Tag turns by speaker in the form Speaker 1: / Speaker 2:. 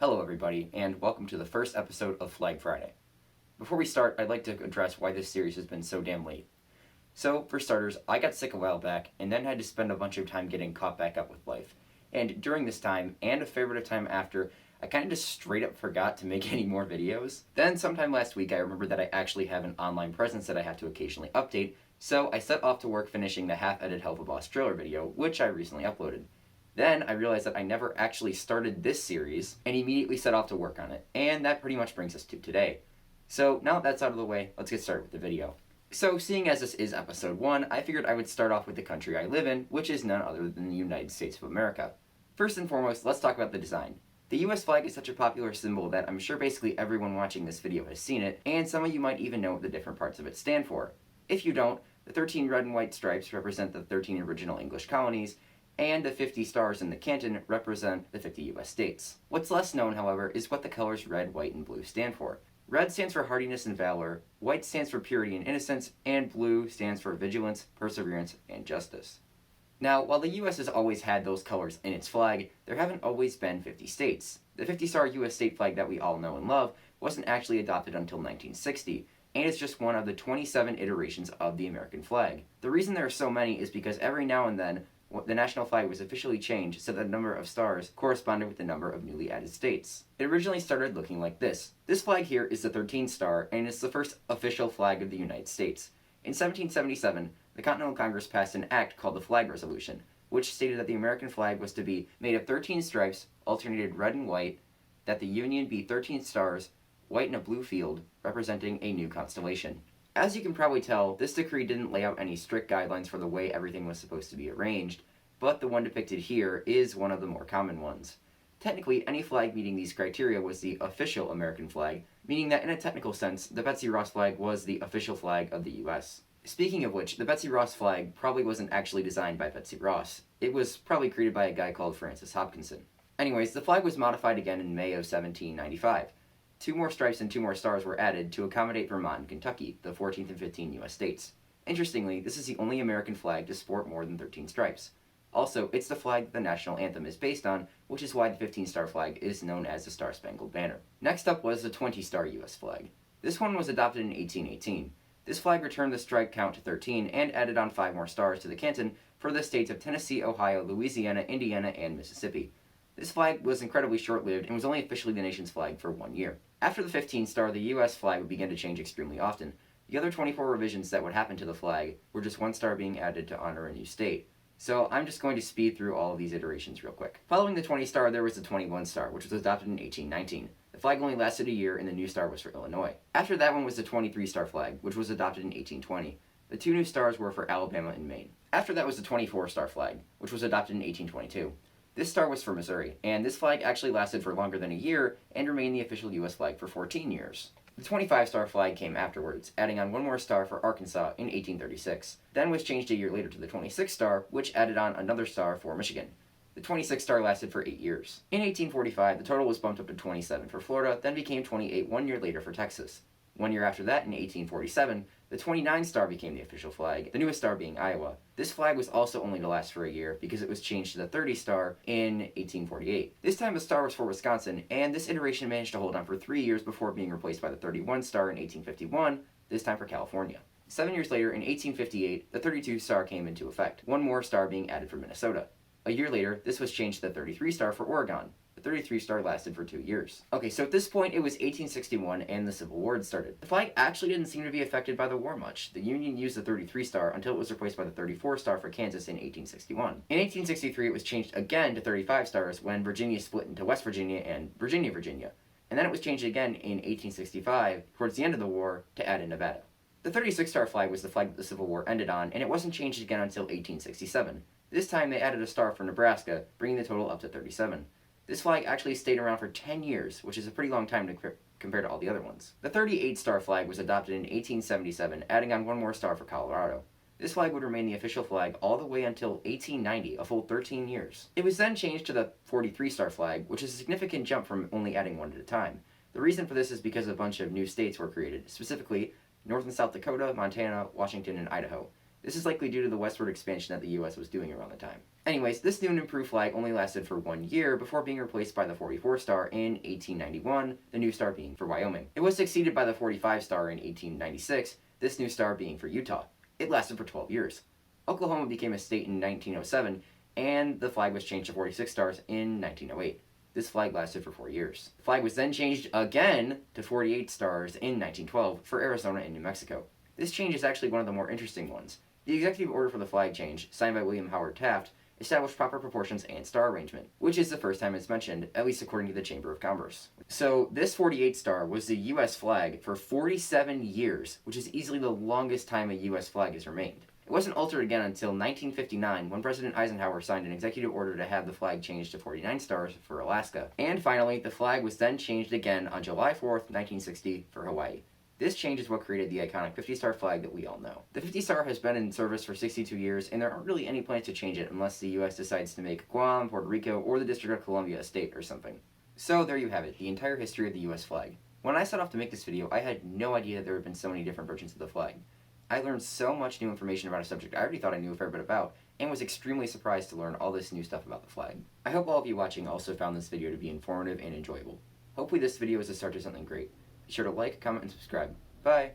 Speaker 1: Hello everybody, and welcome to the first episode of Flag Friday. Before we start, I'd like to address why this series has been so damn late. So, for starters, I got sick a while back, and then had to spend a bunch of time getting caught back up with life. And during this time, and a fair bit of time after, I kind of just straight up forgot to make any more videos. Then, sometime last week, I remembered that I actually have an online presence that I have to occasionally update, so I set off to work finishing the half-edited Help a Boss trailer video, which I recently uploaded. Then I realized that I never actually started this series and immediately set off to work on it. And that pretty much brings us to today. So now that that's out of the way, let's get started with the video. So seeing as this is episode 1, I figured I would start off with the country I live in, which is none other than the United States of America. First and foremost, let's talk about the design. The US flag is such a popular symbol that I'm sure basically everyone watching this video has seen it, and some of you might even know what the different parts of it stand for. If you don't, the 13 red and white stripes represent the 13 original English colonies, and the 50 stars in the canton represent the 50 US states. What's less known, however, is what the colors red, white, and blue stand for. Red stands for hardiness and valor, white stands for purity and innocence, and blue stands for vigilance, perseverance, and justice. Now, while the US has always had those colors in its flag, there haven't always been 50 states. The 50-star US state flag that we all know and love wasn't actually adopted until 1960, and it's just one of the 27 iterations of the American flag. The reason there are so many is because every now and then, the national flag was officially changed so that the number of stars corresponded with the number of newly added states. It originally started looking like this. This flag here is the 13th star, and it's the first official flag of the United States. In 1777, the Continental Congress passed an act called the Flag Resolution, which stated that the American flag was to be made of 13 stripes, alternated red and white, that the Union be 13 stars, white in a blue field, representing a new constellation. As you can probably tell, this decree didn't lay out any strict guidelines for the way everything was supposed to be arranged, but the one depicted here is one of the more common ones. Technically, any flag meeting these criteria was the official American flag, meaning that in a technical sense, the Betsy Ross flag was the official flag of the US. Speaking of which, the Betsy Ross flag probably wasn't actually designed by Betsy Ross. It was probably created by a guy called Francis Hopkinson. Anyways, the flag was modified again in May of 1795. 2 more stripes and 2 more stars were added to accommodate Vermont and Kentucky, the 14th and 15th US states. Interestingly, this is the only American flag to sport more than 13 stripes. Also, it's the flag that the national anthem is based on, which is why the 15-star flag is known as the Star-Spangled Banner. Next up was the 20-star US flag. This one was adopted in 1818. This flag returned the stripe count to 13 and added on 5 more stars to the canton for the states of Tennessee, Ohio, Louisiana, Indiana, and Mississippi. This flag was incredibly short-lived and was only officially the nation's flag for 1 year. After the 15th star, the US flag would begin to change extremely often. The other 24 revisions that would happen to the flag were just 1 star being added to honor a new state. So I'm just going to speed through all of these iterations real quick. Following the 20 star, there was the 21 star, which was adopted in 1819. The flag only lasted a year, and the new star was for Illinois. After that one was the 23 star flag, which was adopted in 1820. The 2 new stars were for Alabama and Maine. After that was the 24 star flag, which was adopted in 1822. This star was for Missouri, and this flag actually lasted for longer than a year and remained the official US flag for 14 years. The 25-star flag came afterwards, adding on 1 more star for Arkansas in 1836. Then was changed a year later to the 26-star, which added on another star for Michigan. The 26-star lasted for 8 years. In 1845, the total was bumped up to 27 for Florida, then became 28 1 year later for Texas. 1 year after that, in 1847, the 29-star became the official flag, the newest star being Iowa. This flag was also only to last for a year because it was changed to the 30-star in 1848. This time the star was for Wisconsin, and this iteration managed to hold on for 3 years before being replaced by the 31-star in 1851, this time for California. 7 years later, in 1858, the 32-star came into effect, 1 more star being added for Minnesota. A year later, this was changed to the 33-star for Oregon. The 33-star lasted for 2 years. Okay, so at this point it was 1861 and the Civil War had started. The flag actually didn't seem to be affected by the war much. The Union used the 33-star until it was replaced by the 34-star for Kansas in 1861. In 1863 it was changed again to 35 stars when Virginia split into West Virginia and Virginia, Virginia. And then it was changed again in 1865, towards the end of the war, to add in Nevada. The 36-star flag was the flag that the Civil War ended on, and it wasn't changed again until 1867. This time they added a star for Nebraska, bringing the total up to 37. This flag actually stayed around for 10 years, which is a pretty long time to compare to all the other ones. The 38-star flag was adopted in 1877, adding on 1 more star for Colorado. This flag would remain the official flag all the way until 1890, a full 13 years. It was then changed to the 43-star flag, which is a significant jump from only adding 1 at a time. The reason for this is because a bunch of new states were created, specifically North and South Dakota, Montana, Washington, and Idaho. This is likely due to the westward expansion that the US was doing around the time. Anyways, this new and improved flag only lasted for 1 year before being replaced by the 44 Star in 1891, the new star being for Wyoming. It was succeeded by the 45 Star in 1896, this new star being for Utah. It lasted for 12 years. Oklahoma became a state in 1907, and the flag was changed to 46 stars in 1908. This flag lasted for 4 years. The flag was then changed again to 48 stars in 1912 for Arizona and New Mexico. This change is actually one of the more interesting ones. The executive order for the flag change, signed by William Howard Taft, established proper proportions and star arrangement, which is the first time it's mentioned, at least according to the Chamber of Commerce. So this 48 star was the US flag for 47 years, which is easily the longest time a US flag has remained. It wasn't altered again until 1959, when President Eisenhower signed an executive order to have the flag changed to 49 stars for Alaska. And finally, the flag was then changed again on July 4th, 1960 for Hawaii. This change is what created the iconic 50-star flag that we all know. The 50-star has been in service for 62 years, and there aren't really any plans to change it unless the US decides to make Guam, Puerto Rico, or the District of Columbia a state or something. So there you have it, the entire history of the US flag. When I set off to make this video, I had no idea that there had been so many different versions of the flag. I learned so much new information about a subject I already thought I knew a fair bit about, and was extremely surprised to learn all this new stuff about the flag. I hope all of you watching also found this video to be informative and enjoyable. Hopefully this video is a start to something great. Be sure to like, comment, and subscribe. Bye!